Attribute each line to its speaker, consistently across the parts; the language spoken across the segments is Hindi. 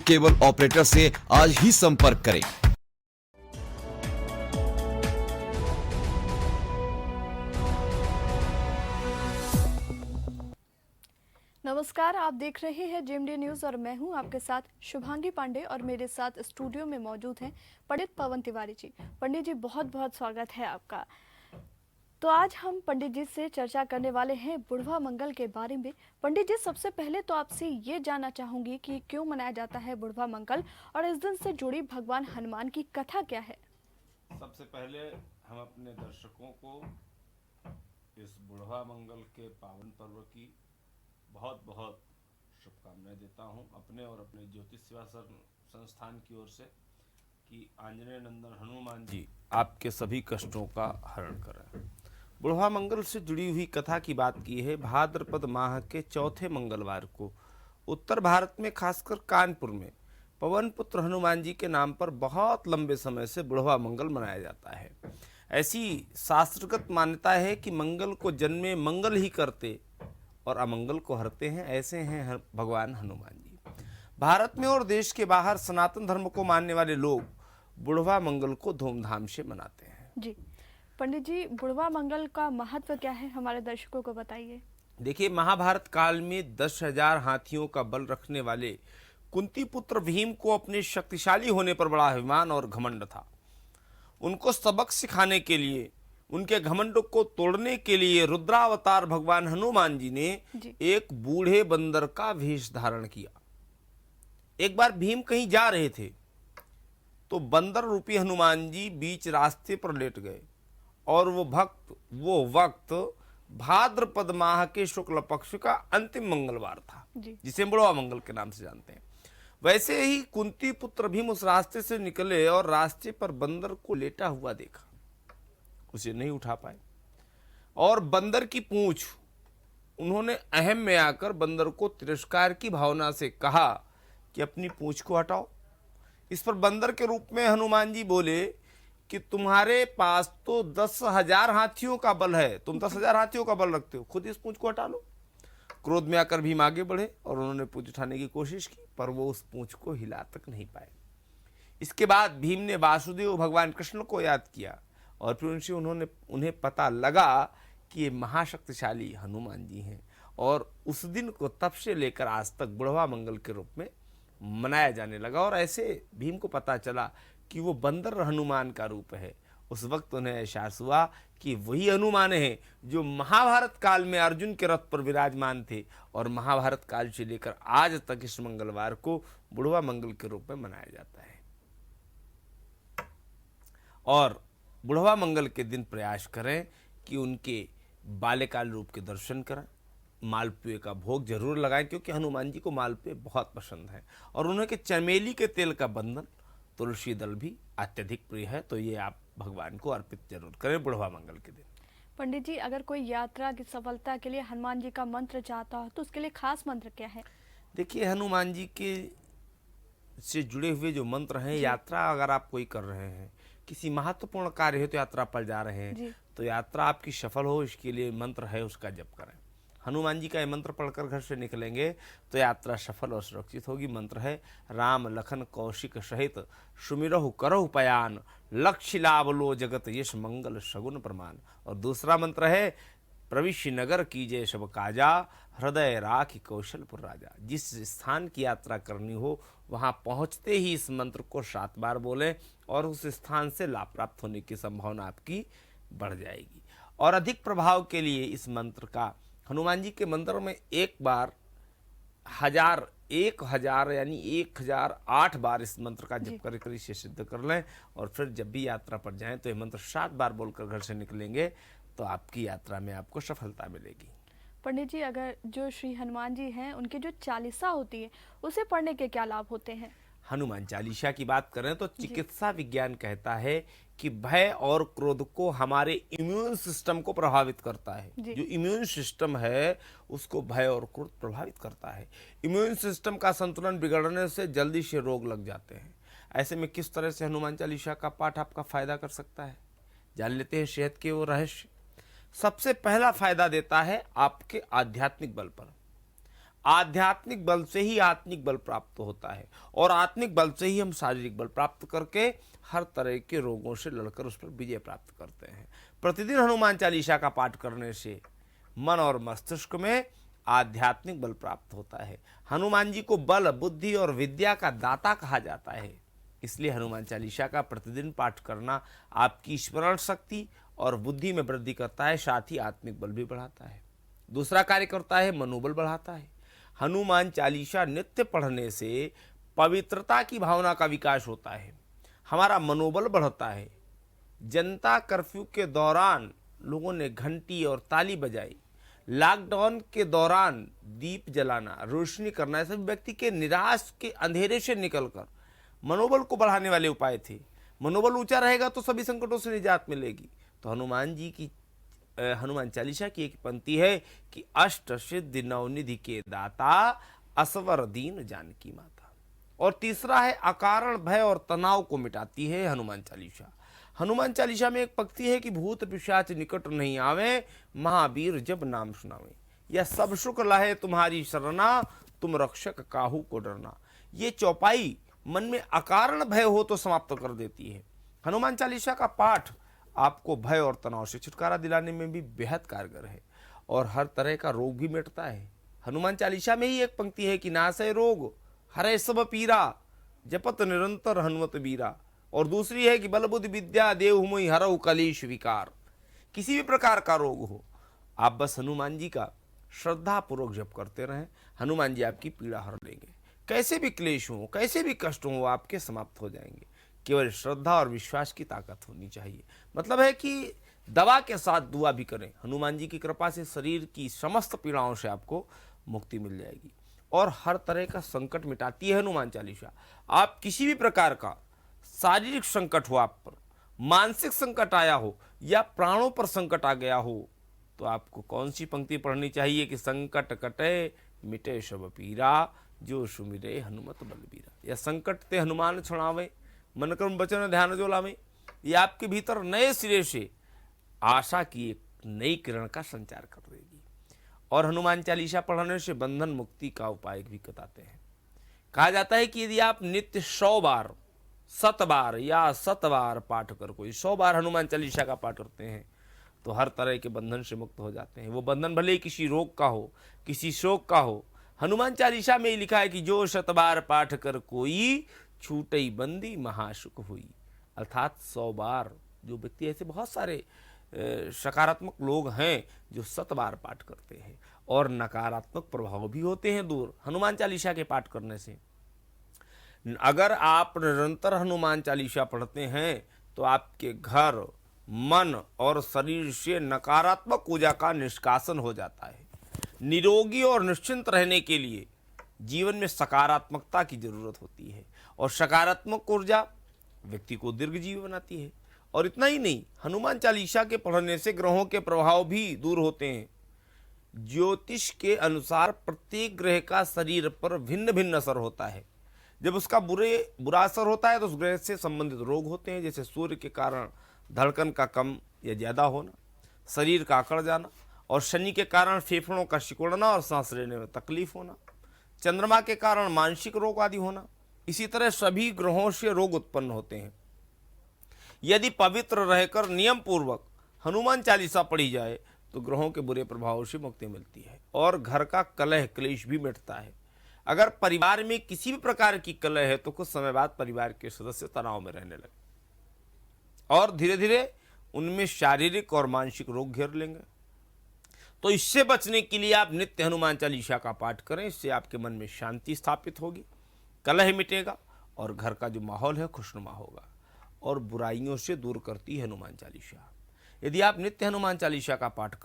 Speaker 1: केबल ऑपरेटर से आज ही संपर्क करें।
Speaker 2: नमस्कार, आप देख रहे हैं जेएमडी न्यूज और मैं हूं आपके साथ शुभांगी पांडे और मेरे साथ स्टूडियो में मौजूद हैं पंडित पवन तिवारी जी। पंडित जी, बहुत बहुत स्वागत है आपका। तो आज हम पंडित जी से चर्चा करने वाले हैं बुढ़वा मंगल के बारे में। पंडित जी, सबसे पहले तो आपसे ये जानना चाहूंगी कि क्यों मनाया जाता है बुढ़वा मंगल और इस दिन से जुड़ी भगवान हनुमान की कथा क्या है।
Speaker 3: सबसे पहले हम अपने दर्शकों को इस बुढ़वा मंगल के पावन पर्व की बहुत बहुत शुभकामनाएं देता हूं अपने और अपने ज्योतिष सेवा संस्थान की ओर से कि आंजनेय नंदन हनुमान जी आपके सभी कष्टों का हरण करें। बुढ़वा मंगल से जुड़ी हुई कथा की बात की है। भाद्रपद माह के चौथे मंगलवार को उत्तर भारत में, खासकर कानपुर में, पवन पुत्र हनुमान जी के नाम पर बहुत लंबे समय से बुढ़वा मंगल मनाया जाता है। ऐसी शास्त्रगत मान्यता है कि मंगल को जन्मे मंगल ही करते और अमंगल को हरते हैं, ऐसे हैं भगवान हनुमान जी। भारत में और देश के बाहर सनातन धर्म को मानने वाले लोग बुढ़वा मंगल को धूमधाम से मनाते हैं।
Speaker 2: जी पंडित जी, बुढ़वा मंगल का महत्व क्या है, हमारे दर्शकों को बताइए।
Speaker 3: देखिए, महाभारत काल में 10,000 हाथियों का बल रखने वाले कुंती पुत्र भीम को अपने शक्तिशाली होने पर बड़ा अभिमान और घमंड था। उनको सबक सिखाने के लिए, उनके घमंड को तोड़ने के लिए रुद्रावतार भगवान हनुमान जी ने एक बूढ़े बंदर का वेश धारण किया। एक बार भीम कहीं जा रहे थे तो बंदर रूपी हनुमान जी बीच रास्ते पर लेट गए और वो वक्त भाद्रपद माह के शुक्ल पक्ष का अंतिम मंगलवार था, जिसे बुढ़वा मंगल के नाम से जानते हैं। वैसे ही कुंती पुत्र भीम उस रास्ते से निकले और रास्ते पर बंदर को लेटा हुआ देखा। उसे नहीं उठा पाए और बंदर की पूंछ, उन्होंने अहम में आकर बंदर को तिरस्कार की भावना से कहा कि अपनी पूंछ को हटाओ। इस पर बंदर के रूप में हनुमान जी बोले कि तुम्हारे पास तो 10,000 हाथियों का बल है, तुम 10,000 हाथियों का बल रखते हो, खुद इस पूंछ को हटा लो। क्रोध में आकर भीम आगे बढ़े और उन्होंने पूंछ उठाने की कोशिश की, पर वो उस पूंछ को हिला तक नहीं पाए। इसके बाद भीम ने वासुदेव भगवान कृष्ण को याद किया और फिर उनसे उन्हें पता लगा कि ये महाशक्तिशाली हनुमान जी हैं और उस दिन को तब से लेकर आज तक बुढ़वा मंगल के रूप में मनाया जाने लगा। और ऐसे भीम को पता चला कि वो बंदर हनुमान का रूप है। उस वक्त उन्हें एहसास हुआ कि वही हनुमान है जो महाभारत काल में अर्जुन के रथ पर विराजमान थे और महाभारत काल से लेकर आज तक इस मंगलवार को बुढ़वा मंगल के रूप में मनाया जाता है। और बुढ़वा मंगल के दिन प्रयास करें कि उनके बाल्यकाल रूप के दर्शन करें, मालपुए का भोग जरूर लगाएं, क्योंकि हनुमान जी को मालपुए बहुत पसंद है और उन्हें के चमेली के तेल का बंधन, तुलसी दल भी अत्यधिक प्रिय है। तो ये आप भगवान को अर्पित जरूर करें बुढ़वा मंगल के दिन।
Speaker 2: पंडित जी, अगर कोई यात्रा की सफलता के लिए हनुमान जी का मंत्र चाहता हो तो उसके लिए खास मंत्र क्या है?
Speaker 3: देखिए, हनुमान जी के से जुड़े हुए जो मंत्र हैं, यात्रा अगर आप कोई कर रहे हैं, किसी महत्वपूर्ण कार्य है तो यात्रा पर जा रहे हैं, तो यात्रा आपकी सफल हो इसके लिए मंत्र है, उसका जप करें। हनुमान जी का ये मंत्र पढ़कर घर से निकलेंगे तो यात्रा सफल और सुरक्षित होगी। मंत्र है, राम लखन कौशिक सहित सुमिरहु करहु पयान, लक्ष्य लाभ लो जगत यश मंगल सगुन प्रमाण। और दूसरा मंत्र है, प्रविश्य नगर कीजिए सब काजा, हृदय राखि कौशलपुर राजा। जिस स्थान की यात्रा करनी हो वहां पहुंचते ही इस मंत्र को 7 बार बोलें और उस स्थान से लाभ प्राप्त होने की संभावना आपकी बढ़ जाएगी। और अधिक प्रभाव के लिए इस मंत्र का, हनुमान जी के मंत्र में एक बार 1000 यानी 1008 बार इस मंत्र का जप कर इसे सिद्ध कर लें और फिर जब भी यात्रा पर जाएं तो ये मंत्र 7 बार बोलकर घर से निकलेंगे तो आपकी यात्रा में आपको सफलता मिलेगी।
Speaker 2: पंडित जी, अगर जो श्री हनुमान जी हैं उनकी जो चालीसा होती है उसे पढ़ने के क्या लाभ होते हैं?
Speaker 3: हनुमान चालीसा की बात करें तो चिकित्सा विज्ञान कहता है कि भय और क्रोध को हमारे इम्यून सिस्टम को प्रभावित करता है। जो इम्यून सिस्टम है उसको भय और क्रोध प्रभावित करता है। इम्यून सिस्टम का संतुलन बिगड़ने से जल्दी से रोग लग जाते हैं। ऐसे में किस तरह से हनुमान चालीसा का पाठ आपका फायदा कर सकता है, जान लेते हैं सेहत के वो रहस्य। सबसे पहला फायदा देता है आपके आध्यात्मिक बल पर। आध्यात्मिक बल से ही आत्मिक बल प्राप्त होता है और आत्मिक बल से ही हम शारीरिक बल प्राप्त करके हर तरह के रोगों से लड़कर उस पर विजय प्राप्त करते हैं। प्रतिदिन हनुमान चालीसा का पाठ करने से मन और मस्तिष्क में आध्यात्मिक बल प्राप्त होता है। हनुमान जी को बल, बुद्धि और विद्या का दाता कहा जाता है। इसलिए हनुमान चालीसा का प्रतिदिन पाठ करना आपकी स्मरण शक्ति और बुद्धि में वृद्धि करता है, साथ ही आत्मिक बल भी बढ़ाता है। दूसरा कार्य करता है, मनोबल बढ़ाता है। हनुमान चालीसा नित्य पढ़ने से पवित्रता की भावना का विकास होता है, हमारा मनोबल बढ़ता है। जनता कर्फ्यू के दौरान लोगों ने घंटी और ताली बजाई, लॉकडाउन के दौरान दीप जलाना, रोशनी करना, सभी व्यक्ति के निराश के अंधेरे से निकलकर मनोबल को बढ़ाने वाले उपाय थे। मनोबल ऊंचा रहेगा तो सभी संकटों से निजात मिलेगी। तो हनुमान चालीसा की एक पंक्ति है कि अष्ट सिद्धि नवनिधि के दाता, असवर दीन जानकी माता। और तीसरा है, अकारण भय और तनाव को मिटाती है हनुमान चालीसा। हनुमान चालीसा में एक पंक्ति है कि भूत पिशाच निकट नहीं आवे, महावीर जब नाम सुनावे। यह सब सुख लाहे तुम्हारी शरणा, तुम रक्षक काहू को डरना। ये चौपाई मन में अकारण भय हो तो समाप्त कर देती है। हनुमान चालीसा का पाठ आपको भय और तनाव से छुटकारा दिलाने में भी बेहद कारगर है और हर तरह का रोग भी मिटता है। हनुमान चालीसा में ही एक पंक्ति है कि नासै रोग हरै सब पीरा, जपत निरंतर हनुमत बीरा। और दूसरी है कि बल बुद्धि विद्या देव हुमई हरऊ कलेश विकार। किसी भी प्रकार का रोग हो, आप बस हनुमान जी का श्रद्धा पूर्वक जप करते रहें, हनुमान जी आपकी पीड़ा हर लेंगे। कैसे भी क्लेश हो, कैसे भी कष्ट हो, आपके समाप्त हो जाएंगे। केवल श्रद्धा और विश्वास की ताकत होनी चाहिए। मतलब है कि दवा के साथ दुआ भी करें। हनुमान जी की कृपा से शरीर की समस्त पीड़ाओं से आपको मुक्ति मिल जाएगी और हर तरह का संकट मिटाती है हनुमान चालीसा। आप किसी भी प्रकार का शारीरिक संकट हो, आप पर मानसिक संकट आया हो या प्राणों पर संकट आ गया हो, तो आपको कौन सी पंक्ति पढ़नी चाहिए कि संकट कटे मिटे सब पीरा, जो सुमिरे हनुमत बलबीरा। या संकट ते हनुमान छुड़ावे, मन कर्म वचन ध्यान जो लावे। ये आपके भीतर नए सिरे से आशा की एक नई किरण का संचार कर देगी। और हनुमान चालीसा पढ़ने से बंधन मुक्ति का उपाय भी बताते हैं। कहा जाता है कि यदि आप नित्य 100 बार, 7 बार या 7 बार पाठ कर, कोई 100 बार हनुमान चालीसा का पाठ करते हैं तो हर तरह के बंधन से मुक्त हो जाते हैं। वो बंधन भले ही किसी रोग का हो, किसी शोक का हो। हनुमान चालीसा में ही लिखा है कि जो 100 बार पाठ कर कोई, छूटई बंदी महासुख हुई। अर्थात 100 बार, जो व्यक्ति ऐसे बहुत सारे सकारात्मक लोग हैं जो 100 बार पाठ करते हैं और नकारात्मक प्रभाव भी होते हैं दूर हनुमान चालीसा के पाठ करने से। अगर आप निरंतर हनुमान चालीसा पढ़ते हैं तो आपके घर, मन और शरीर से नकारात्मक ऊर्जा का निष्कासन हो जाता है। निरोगी और निश्चिंत रहने के लिए जीवन में सकारात्मकता की जरूरत होती है और सकारात्मक ऊर्जा व्यक्ति को दीर्घ जीवी बनाती है। और इतना ही नहीं, हनुमान चालीसा के पढ़ने से ग्रहों के प्रभाव भी दूर होते हैं। ज्योतिष के अनुसार प्रत्येक ग्रह का शरीर पर भिन्न भिन्न असर होता है। जब उसका बुरा असर होता है तो उस ग्रह से संबंधित रोग होते हैं, जैसे सूर्य के कारण धड़कन का कम या ज़्यादा होना, शरीर का अकड़ जाना, और शनि के कारण फेफड़ों का सिकुड़ना और सांस लेने में तकलीफ होना, चंद्रमा के कारण मानसिक रोग आदि होना। इसी तरह सभी ग्रहों से रोग उत्पन्न होते हैं। यदि पवित्र रहकर नियम पूर्वक हनुमान चालीसा पढ़ी जाए तो ग्रहों के बुरे प्रभावों से मुक्ति मिलती है और घर का कलह क्लेश भी मिटता है। अगर परिवार में किसी भी प्रकार की कलह है तो कुछ समय बाद परिवार के सदस्य तनाव में रहने लगे और धीरे धीरे उनमें शारीरिक और मानसिक रोग घेर लेंगे। तो इससे बचने के लिए आप नित्य हनुमान चालीसा का पाठ करें। इससे आपके मन में शांति स्थापित होगी, कलह मिटेगा और घर का जो माहौल है खुशनुमा होगा और बुराइयों से दूर करती है हनुमान चालीसा। यदि आप नित्य हनुमान चालीसा का पाठ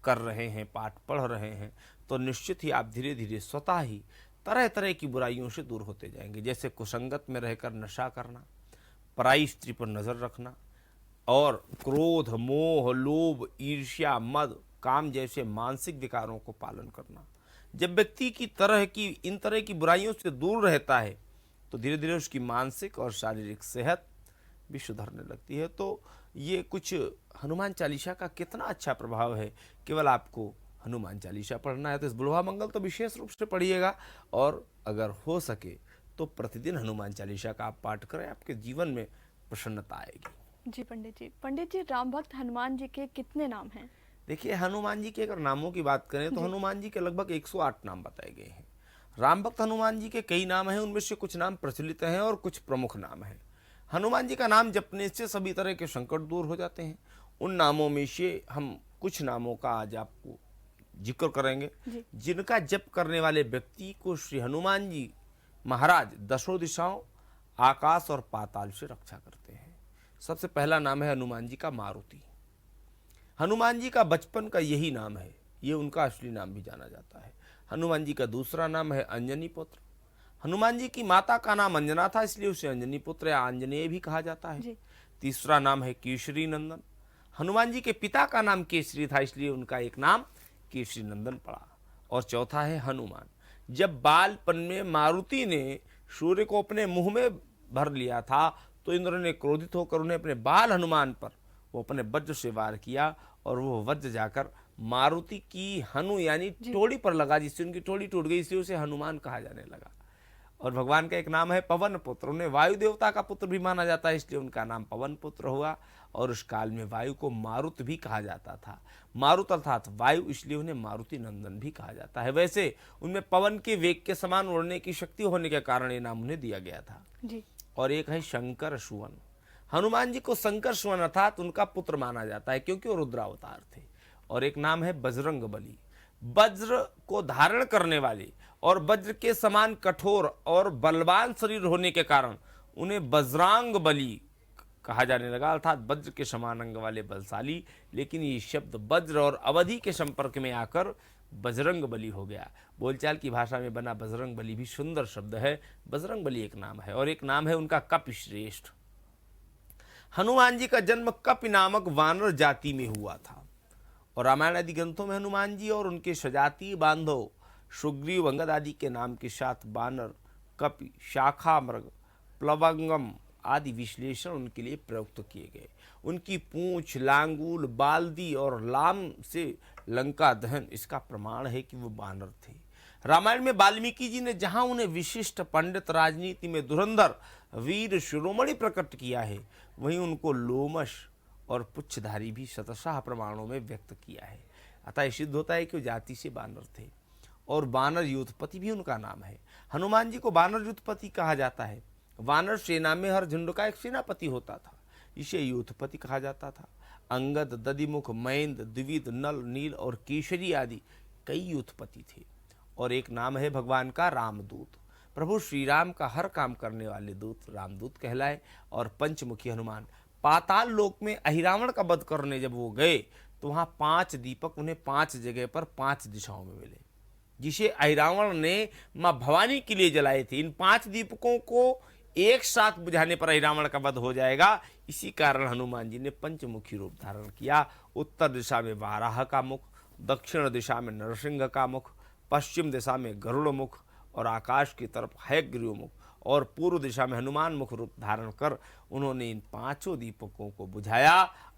Speaker 3: कर रहे हैं, पाठ पढ़ रहे हैं, तो निश्चित ही आप धीरे धीरे स्वतः ही तरह तरह की बुराइयों से दूर होते जाएंगे। जैसे कुसंगत में रहकर नशा करना, पराई स्त्री पर नज़र रखना और क्रोध, मोह, लोभ, ईर्ष्या, मद, काम जैसे मानसिक विकारों को पालन करना। जब व्यक्ति इन तरह की बुराइयों से दूर रहता है तो धीरे धीरे उसकी मानसिक और शारीरिक सेहत भी सुधरने लगती है। तो ये कुछ हनुमान चालीसा का कितना अच्छा प्रभाव है। केवल आपको हनुमान चालीसा पढ़ना है तो इस बुढ़वा मंगल तो विशेष रूप से पढ़िएगा, और अगर हो सके तो प्रतिदिन हनुमान चालीसा का आप पाठ करें, आपके जीवन में प्रसन्नता आएगी।
Speaker 2: जी पंडित जी राम भक्त हनुमान जी के कितने नाम हैं?
Speaker 3: देखिए, हनुमान जी के अगर नामों की बात करें तो हनुमान जी के लगभग 108 नाम बताए गए हैं। राम भक्त हनुमान जी के कई नाम हैं, उनमें से कुछ नाम प्रचलित हैं और कुछ प्रमुख नाम हैं। हनुमान जी का नाम जपने से सभी तरह के संकट दूर हो जाते हैं। उन नामों में से हम कुछ नामों का आज आपको जिक्र करेंगे, जिनका जप करने वाले व्यक्ति को श्री हनुमान जी महाराज दसों दिशाओं, आकाश और पाताल से रक्षा करते हैं। सबसे पहला नाम है हनुमान जी का मारुति। हनुमान जी का बचपन का यही नाम है, ये उनका असली नाम भी जाना जाता है। हनुमान जी का दूसरा नाम है अंजनी पुत्र। हनुमान जी की माता का नाम अंजना था, इसलिए उसे अंजनी पुत्र या आंजनेय भी कहा जाता है। तीसरा नाम है केसरी नंदन। हनुमान जी के पिता का नाम केसरी था, इसलिए उनका एक नाम केसरी नंदन पड़ा। और चौथा है हनुमान। जब बालपन में मारुति ने सूर्य को अपने मुंह में भर लिया था तो इंद्र ने क्रोधित होकर उन्हें अपने बाल हनुमान पर वो अपने वज्र से वार किया, और वो वज्र जाकर मारुति की हनु यानी टोड़ी पर लगा, जिससे उनकी टोड़ी टूट गई, इसलिए उसे हनुमान कहा जाने लगा। और भगवान का एक नाम है पवन पुत्र। उन्हें वायु देवता का पुत्र भी माना जाता है, इसलिए उनका नाम पवन पुत्र हुआ। और उस काल में वायु को मारुत भी कहा जाता था। मारुत अर्थात वायु, इसलिए उन्हें मारुति नंदन भी कहा जाता है। वैसे उनमें पवन के वेग के समान उड़ने की शक्ति होने के कारण ये नाम उन्हें दिया गया था। और एक है शंकर सुवन। हनुमान जी को शंकर सुवन अर्थात उनका पुत्र माना जाता है, क्योंकि वो रुद्रावतार थे। और एक नाम है बजरंग बली। वज्र को धारण करने वाले और वज्र के समान कठोर और बलवान शरीर होने के कारण उन्हें वज्रांग बली कहा जाने लगा, अर्थात वज्र के समान अंग वाले बलशाली। लेकिन ये शब्द वज्र और अवधि के संपर्क में आकर बजरंग बली हो गया। बोलचाल की भाषा में बना बजरंग बली भी सुंदर शब्द है। बजरंग बली एक नाम है। और एक नाम है उनका कपिश्रेष्ठ। हनुमान जी का जन्म कपि नामक वानर जाति में हुआ था, और रामायण आदि ग्रंथों में हनुमान जी और उनके सजातीय बांधव सुग्रीव, अंगद आदि के नाम के साथ बानर, कपि, शाखा मृग, प्लवंगम आदि विश्लेषण उनके लिए प्रयुक्त किए गए। उनकी पूंछ, लांगूल, बाल्दी और लाम से लंका दहन इसका प्रमाण है कि वो बानर थे। रामायण में वाल्मीकि जी ने जहां उन्हें विशिष्ट पंडित, राजनीति में धुरंधर, वीर, शिरोमणि प्रकट किया है, वहीं उनको लोमश और पुच्छधारी भी शतशः प्रमाणों में व्यक्त किया है। अतः यह सिद्ध होता है कि वो जाति से बानर थे। और बानर युद्धपति भी उनका नाम है। हनुमान जी को बानर युद्धपति कहा जाता है। वानर सेना में हर झुंड का एक सेनापति होता था, इसे युद्धपति कहा जाता था। अंगद, दधिमुख, महेंद्र, द्विविद, नल, नील और केशरी आदि कई युद्धपति थे। और एक नाम है भगवान का रामदूत। प्रभु श्री राम का हर काम करने वाले दूत रामदूत कहलाए। और पंचमुखी हनुमान। पाताल लोक में अहिरावण का वध करने जब वो गए तो वहाँ 5 दीपक उन्हें 5 जगह पर 5 दिशाओं में मिले, जिसे अहिरावण ने माँ भवानी के लिए जलाए थे। इन 5 दीपकों को एक साथ बुझाने पर अहिरावण का वध हो जाएगा। इसी कारण हनुमान जी ने पंचमुखी रूप धारण किया। उत्तर दिशा में वाराह का मुख, दक्षिण दिशा में नरसिंह का मुख, पश्चिम दिशा में गरुड़ मुख और आकाश की तरफ हयग्रीव मुख और पूर्व दिशा में हनुमान मुख रूप धारण कर उन्होंने इन 5 दीपकों को बुझाया,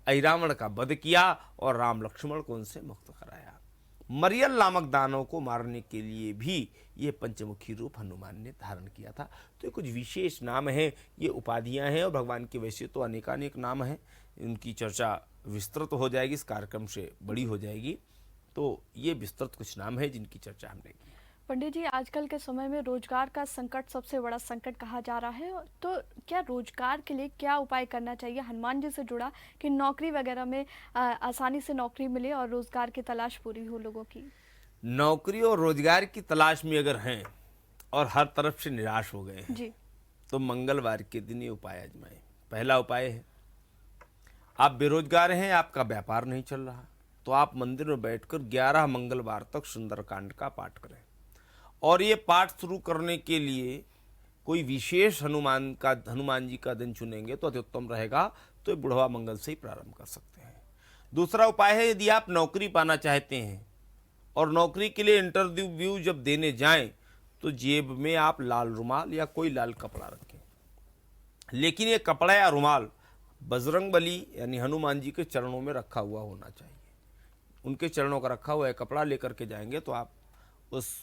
Speaker 3: अहिरावण का वध किया और राम लक्ष्मण को उनसे मुक्त कराया। मरियल नामक दानव को मारने के लिए भी ये पंचमुखी रूप हनुमान ने धारण किया था। तो ये कुछ विशेष नाम हैं, ये उपाधियां हैं। और भगवान के वैसे तो अनेकानेक नाम हैं, उनकी चर्चा विस्तृत हो जाएगी, इस कार्यक्रम से बड़ी हो जाएगी। तो ये विस्तृत कुछ नाम है जिनकी चर्चा हमने की।
Speaker 2: पंडित जी, आजकल के समय में रोजगार का संकट सबसे बड़ा संकट कहा जा रहा है, तो क्या रोजगार के लिए क्या उपाय करना चाहिए हनुमान जी से जुड़ा, कि नौकरी वगैरह में आसानी से नौकरी मिले और रोजगार की तलाश पूरी हो लोगों की?
Speaker 3: नौकरी और रोजगार की तलाश में अगर हैं और हर तरफ से निराश हो गए हैं
Speaker 2: जी,
Speaker 3: तो मंगलवार के दिन ये उपाय आजमाएं। पहला उपाय है, आप बेरोजगार हैं, आपका व्यापार नहीं चल रहा, तो आप मंदिर में बैठकर 11 मंगलवार तक सुंदरकांड का पाठ करें। और ये पाठ शुरू करने के लिए कोई विशेष हनुमान जी का दिन चुनेंगे तो अति उत्तम रहेगा। तो ये बुढ़वा मंगल से ही प्रारंभ कर सकते हैं। दूसरा उपाय है, यदि आप नौकरी पाना चाहते हैं और नौकरी के लिए इंटरव्यू जब देने जाएं तो जेब में आप लाल रुमाल या कोई लाल कपड़ा रखें, लेकिन ये कपड़ा या रुमाल बजरंग बली यानी हनुमान जी के चरणों में रखा हुआ होना चाहिए। उनके चरणों का रखा हुआ कपड़ा लेकर के जाएंगे तो आप उस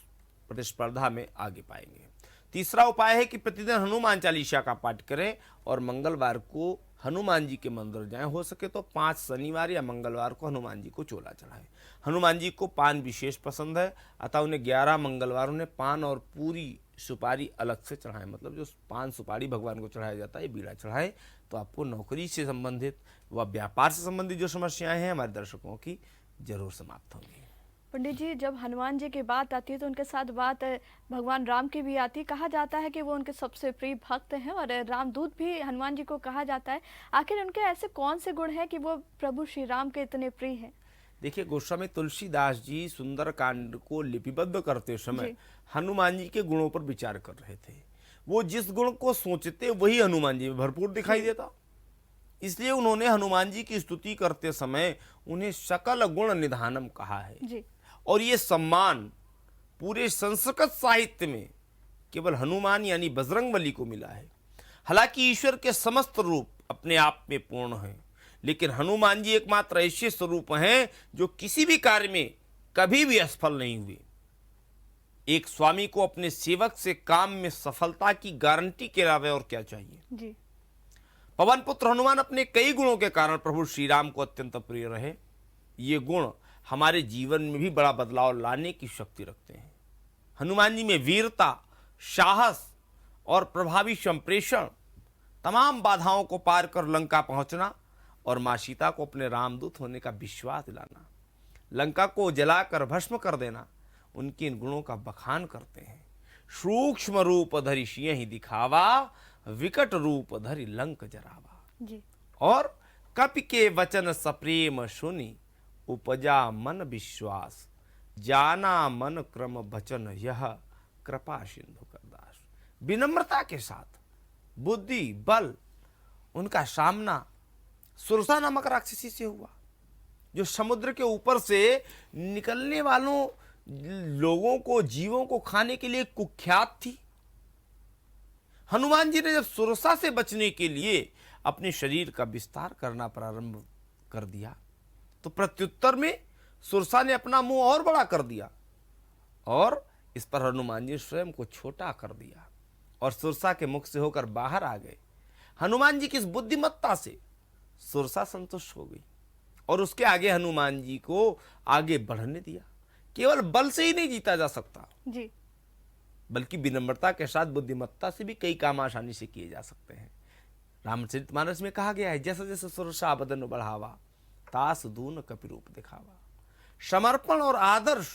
Speaker 3: प्रतिस्पर्धा में आगे पाएंगे। तीसरा उपाय है कि प्रतिदिन हनुमान चालीसा का पाठ करें और मंगलवार को हनुमान जी के मंदिर जाएं। हो सके तो 5 शनिवार या मंगलवार को हनुमान जी को चोला चढ़ाएं। हनुमान जी को पान विशेष पसंद है, अतः उन्हें 11 मंगलवार उन्हें पान और पूरी सुपारी अलग से चढ़ाएं। मतलब जो पान सुपारी भगवान को चढ़ाया जाता है, ये बीड़ा चढ़ाएं, तो आपको नौकरी से संबंधित व व्यापार से संबंधित जो समस्याएं हैं हमारे दर्शकों की जरूर समाप्त होंगी।
Speaker 2: पंडित जी, जब हनुमान जी की बात आती है तो उनके साथ बात भगवान राम की भी आती है। कहा जाता है कि वो उनके सबसे प्रिय भक्त हैं और रामदूत भी हनुमान जी को कहा जाता है। आखिर उनके ऐसे कौन से गुण हैं कि वो प्रभु श्री राम के इतने प्रिय हैं?
Speaker 3: देखिए, गोस्वामी तुलसीदास जी सुंदर कांड को लिपिबद्ध करते समय हनुमान जी के गुणों पर विचार कर रहे थे। वो जिस गुण को सोचते वही हनुमान जी में भरपूर दिखाई देता, इसलिए उन्होंने हनुमान जी की स्तुति करते समय उन्हें सकल गुण निधानम कहा है
Speaker 2: जी।
Speaker 3: और ये सम्मान पूरे संस्कृत साहित्य में केवल हनुमान यानी बजरंगबली को मिला है। हालांकि ईश्वर के समस्त रूप अपने आप में पूर्ण हैं, लेकिन हनुमान जी एकमात्र ऐसे स्वरूप हैं जो किसी भी कार्य में कभी भी असफल नहीं हुए। एक स्वामी को अपने सेवक से काम में सफलता की गारंटी के अलावा और क्या चाहिए।
Speaker 2: जी।
Speaker 3: पवन पुत्र हनुमान अपने कई गुणों के कारण प्रभु श्री राम को अत्यंत प्रिय रहे। ये गुण हमारे जीवन में भी बड़ा बदलाव लाने की शक्ति रखते हैं। हनुमान जी में वीरता, साहस और प्रभावी संप्रेषण, तमाम बाधाओं को पार कर लंका पहुंचना और मां सीता को अपने रामदूत होने का विश्वास दिलाना, लंका को जलाकर भस्म कर देना, उनके इन गुणों का बखान करते हैं। सूक्ष्म रूप धरि सिंह दिखावा, विकट रूप धरि लंक जरावा।
Speaker 2: जी।
Speaker 3: और कपि के वचन सप्रेम सुनि, उपजा मन विश्वास, जाना मन क्रम वचन यह, कृपा सिंधु करदास। विनम्रता के साथ बुद्धि बल उनका सामना सुरसा नामक राक्षसी से हुआ, जो समुद्र के ऊपर से निकलने वालों लोगों को, जीवों को खाने के लिए कुख्यात थी। हनुमान जी ने जब सुरसा से बचने के लिए अपने शरीर का विस्तार करना प्रारंभ कर दिया तो प्रत्युत्तर में सुरसा ने अपना मुंह और बड़ा कर दिया और इस पर हनुमान जी स्वयं को छोटा कर दिया और सुरसा के मुख से होकर बाहर आ गए। हनुमान जी की इस बुद्धिमत्ता से सुरसा संतुष्ट हो गई और उसके आगे हनुमान जी को आगे बढ़ने दिया। केवल बल से ही नहीं जीता जा सकता
Speaker 2: जी,
Speaker 3: बल्कि विनम्रता के साथ बुद्धिमत्ता से भी कई काम आसानी से किए जा सकते हैं। रामचरितमानस में कहा गया है, जैसे जैसे सुरसा बदन बढ़ावा, तास दून कपि रूप दिखावा। समर्पण और आदर्श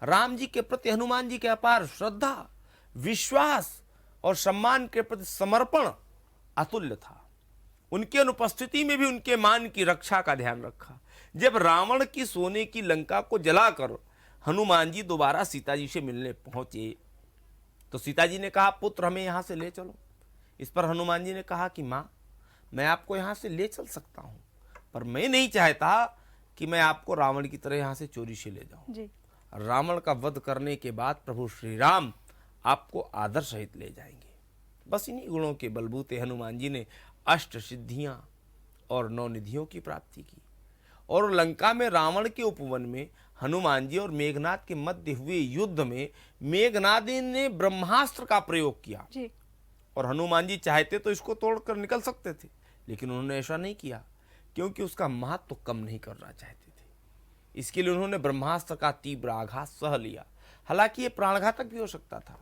Speaker 3: राम जी के प्रति हनुमान जी के अपार श्रद्धा, विश्वास और सम्मान के प्रति समर्पण अतुल्य था। उनकी अनुपस्थिति में भी उनके मान की रक्षा का ध्यान रखा। जब रावण की सोने की लंका को जलाकर हनुमान जी दोबारा सीता जी से मिलने पहुंचे तो सीता जी ने कहा, पुत्र हमें यहां से ले चलो। इस पर हनुमान जी ने कहा कि मां, मैं आपको यहां से ले चल सकता हूं, पर मैं नहीं चाहता कि मैं आपको रावण की तरह यहां से चोरी से ले जाऊं।
Speaker 2: जी।
Speaker 3: रावण का वध करने के बाद प्रभु श्री राम आपको आदर सहित ले जाएंगे। बस इन्हीं गुणों के बलबूते हनुमान जी ने अष्ट सिद्धियां और 9 निधियों की प्राप्ति की और लंका में रावण के उपवन में हनुमान जी और मेघनाद के मध्य हुए युद्ध में मेघनाद ने ब्रह्मास्त्र का प्रयोग किया
Speaker 2: जी।
Speaker 3: और हनुमान जी चाहते तो इसको तोड़कर निकल सकते थे, लेकिन उन्होंने ऐसा नहीं किया क्योंकि उसका महत्व तो कम नहीं करना चाहते थे। इसके लिए उन्होंने ब्रह्मास्त्र का तीव्र आघात सह लिया, हालांकि ये प्राणघातक भी हो सकता था।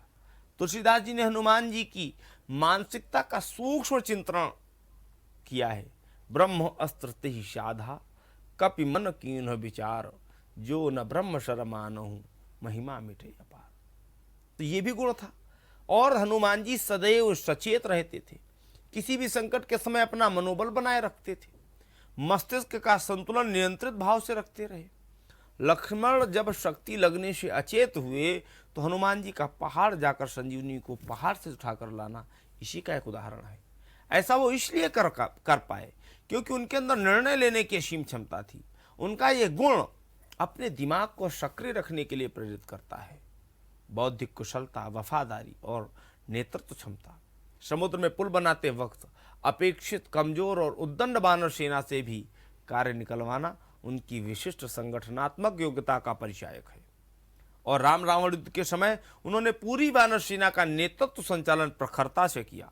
Speaker 3: तुलसीदास जी ने हनुमान जी की मानसिकता का सूक्ष्म चिंतन किया है। ब्रह्म अस्त्र तेहि साधा, कपि मन कीन्ह विचार, जो न ब्रह्म शरमानहु, महिमा मिटे अपार। तो ये भी गुण था। और हनुमान जी सदैव सचेत रहते थे, किसी भी संकट के समय अपना मनोबल बनाए रखते थे, मस्तिष्क का संतुलन नियंत्रित भाव से रखते रहे। लक्ष्मण जब शक्ति लगने से अचेत हुए तो हनुमान जी का पहाड़ जाकर संजीवनी को पहाड़ से उठाकर लाना इसी का एक उदाहरण है। ऐसा वो इसलिए कर पाए क्योंकि उनके अंदर निर्णय लेने की असीम क्षमता थी। उनका ये गुण अपने दिमाग को सक्रिय रखने के लिए प्रेरित करता है। बौद्धिक कुशलता, वफादारी और नेतृत्व क्षमता। समुद्र में पुल बनाते वक्त अपेक्षित कमजोर और उद्दंड बानर सेना से भी कार्य निकलवाना उनकी विशिष्ट संगठनात्मक योग्यता का परिचायक है। और राम रावण युद्ध के समय उन्होंने पूरी वानर सेना का नेतृत्व संचालन प्रखरता से किया।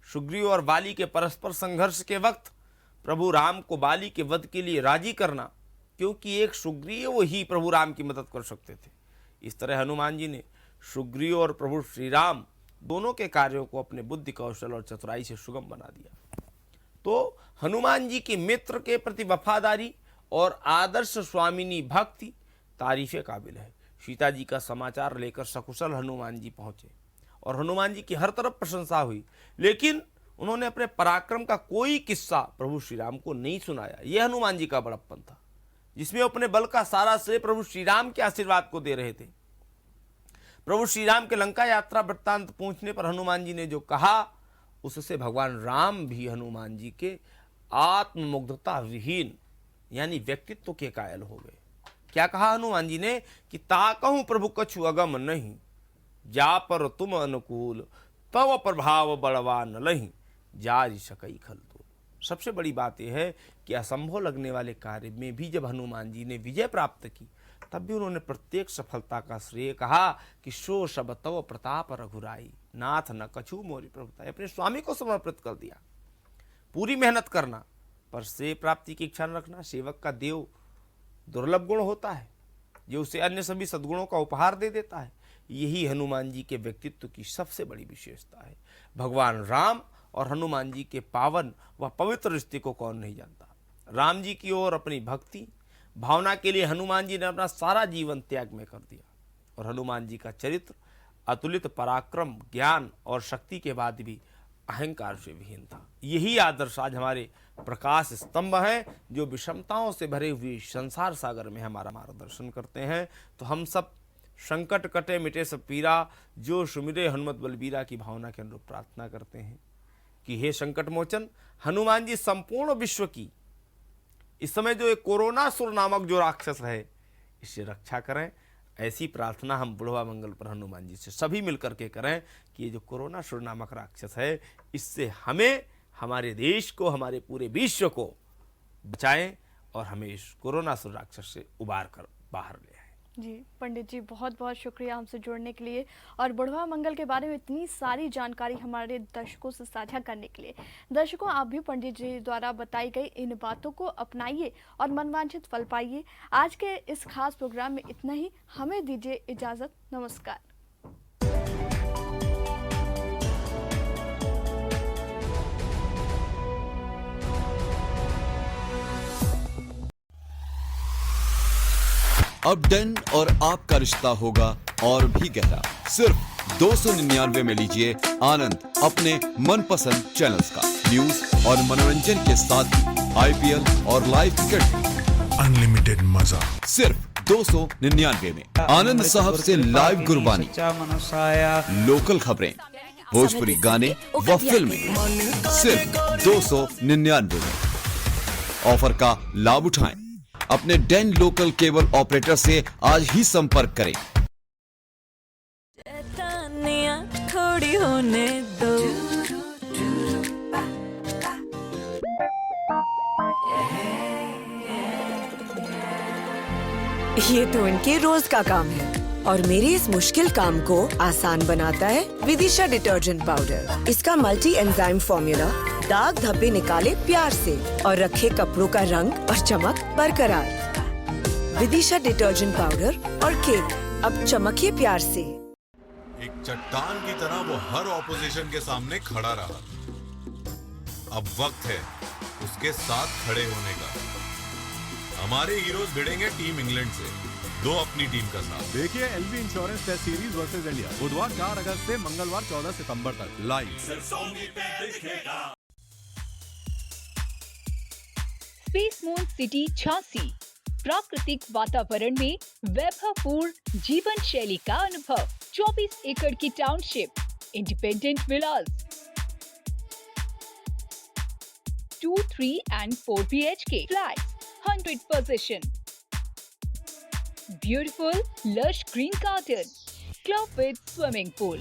Speaker 3: सुग्रीव और बाली के परस्पर संघर्ष के वक्त प्रभु राम को बाली के वध के लिए राजी करना, क्योंकि एक सुग्रीव ही प्रभु राम की मदद कर सकते थे। इस तरह हनुमान जी ने सुग्रीव और प्रभु श्री राम दोनों के कार्यों को अपने बुद्धि कौशल और चतुराई से सुगम बना दिया। तो हनुमान जी के मित्र के प्रति वफादारी और आदर्श स्वामिनी भक्ति तारीफे काबिल है। सीता जी का समाचार लेकर सकुशल हनुमान जी पहुंचे और हनुमान जी की हर तरफ प्रशंसा हुई, लेकिन उन्होंने अपने पराक्रम का कोई किस्सा प्रभु श्री राम को नहीं सुनाया। यह हनुमान जी का बड़प्पन था, जिसमें अपने बल का सारा श्रेय प्रभु श्री राम के आशीर्वाद को दे रहे थे। प्रभु श्री राम के लंका यात्रा वृत्तांत पूछने पर हनुमान जी ने जो कहा, उससे भगवान राम भी हनुमान जी के आत्ममुग्धता विहीन यानी व्यक्तित्व के कायल हो गए। क्या कहा हनुमान जी ने कि ताकहूं प्रभु कछु अगम नहीं, जा पर तुम अनुकूल तव प्रभाव बड़वा न लही, जारि सकई खल तो। सबसे बड़ी बात यह है कि असंभव लगने वाले कार्य में भी जब हनुमान जी ने विजय प्राप्त की, तब भी उन्होंने प्रत्येक सफलता का श्रेय कहा कि सो सब तव प्रताप रघुराई, नाथ न कछु मोरी प्रभुताई। अपने स्वामी को समर्पित कर दिया। पूरी मेहनत करना पर श्रेय प्राप्ति की इच्छा न रखना सेवक का देव दुर्लभ गुण होता है, जो उसे अन्य सभी सद्गुणों का उपहार दे देता है। यही हनुमान जी के व्यक्तित्व की सबसे बड़ी विशेषता है। भगवान राम और हनुमान जी के पावन व पवित्र रिश्ते को कौन नहीं जानता। राम जी की ओर अपनी भक्ति भावना के लिए हनुमान जी ने अपना सारा जीवन त्याग में कर दिया, और हनुमान जी का चरित्र अतुलित पराक्रम, ज्ञान और शक्ति के बाद भी अहंकार से विहीन था। यही आदर्श आज हमारे प्रकाश स्तंभ हैं, जो विषमताओं से भरे हुए संसार सागर में हमारा मार्गदर्शन करते हैं। तो हम सब संकट कटे मिटे सब पीरा, जो सुमिरे हनुमत बलबीरा की भावना के अनुरूप प्रार्थना करते हैं कि हे संकट मोचन हनुमान जी संपूर्ण विश्व की इस समय जो एक कोरोनासुर नामक जो राक्षस है, इससे रक्षा करें। ऐसी प्रार्थना हम बुढ़वा मंगल पर हनुमान जी से सभी मिलकर के करें कि ये जो कोरोनासुर नामक राक्षस है, इससे हमें, हमारे देश को, हमारे पूरे विश्व को बचाएं और हमें इस कोरोनासुर राक्षस से उबार कर बाहर ले आए।
Speaker 2: जी पंडित जी, बहुत बहुत शुक्रिया हमसे जुड़ने के लिए और बुढ़वा मंगल के बारे में इतनी सारी जानकारी हमारे दर्शकों से साझा करने के लिए। दर्शकों, आप भी पंडित जी द्वारा बताई गई इन बातों को अपनाइए और मनवांछित फल पाइए। आज के इस खास प्रोग्राम में इतना ही। हमें दीजिए इजाजत। नमस्कार।
Speaker 1: अब डन और आपका रिश्ता होगा और भी गहरा। सिर्फ 299 में लीजिए आनंद अपने मनपसंद चैनल्स का, न्यूज और मनोरंजन के साथ ही IPL और लाइव क्रिकेट।
Speaker 4: अनलिमिटेड मजा
Speaker 1: सिर्फ 299 में। आनंद साहब से लाइव गुरबानी, लोकल खबरें, भोजपुरी गाने व फिल्में सिर्फ 299 में। ऑफर का लाभ उठाएं। अपने डेन लोकल केबल ऑपरेटर से आज ही संपर्क करें।
Speaker 5: थोड़ी होने दो, ये तो इनके रोज का काम है और मेरे इस मुश्किल काम को आसान बनाता है विदिशा डिटर्जेंट पाउडर। इसका मल्टी एंजाइम फॉर्मूला दाग धब्बे निकाले प्यार से और रखे कपड़ों का रंग और चमक बरकरार। विदिशा डिटर्जेंट पाउडर और केक, अब चमकिए प्यार से।
Speaker 4: एक चट्टान की तरह वो हर ऑपोजिशन के सामने खड़ा रहा। अब वक्त है उसके साथ खड़े होने का। हमारे हीरोज भिड़ेंगे टीम इंग्लैंड से, दो अपनी टीम का साथ।
Speaker 6: देखिए LV insurance test series versus India, बुधवार 4 अगस्त से मंगलवार 14 सितंबर तक लाइव।
Speaker 7: स्पेस मून सिटी झांसी, प्राकृतिक वातावरण में वैभवपूर्ण जीवन शैली का अनुभव। 24 एकड़ की township, independent Vilas, 2, 3 and 4 BHK flats, 100 possession, beautiful lush green garden, club with swimming pool,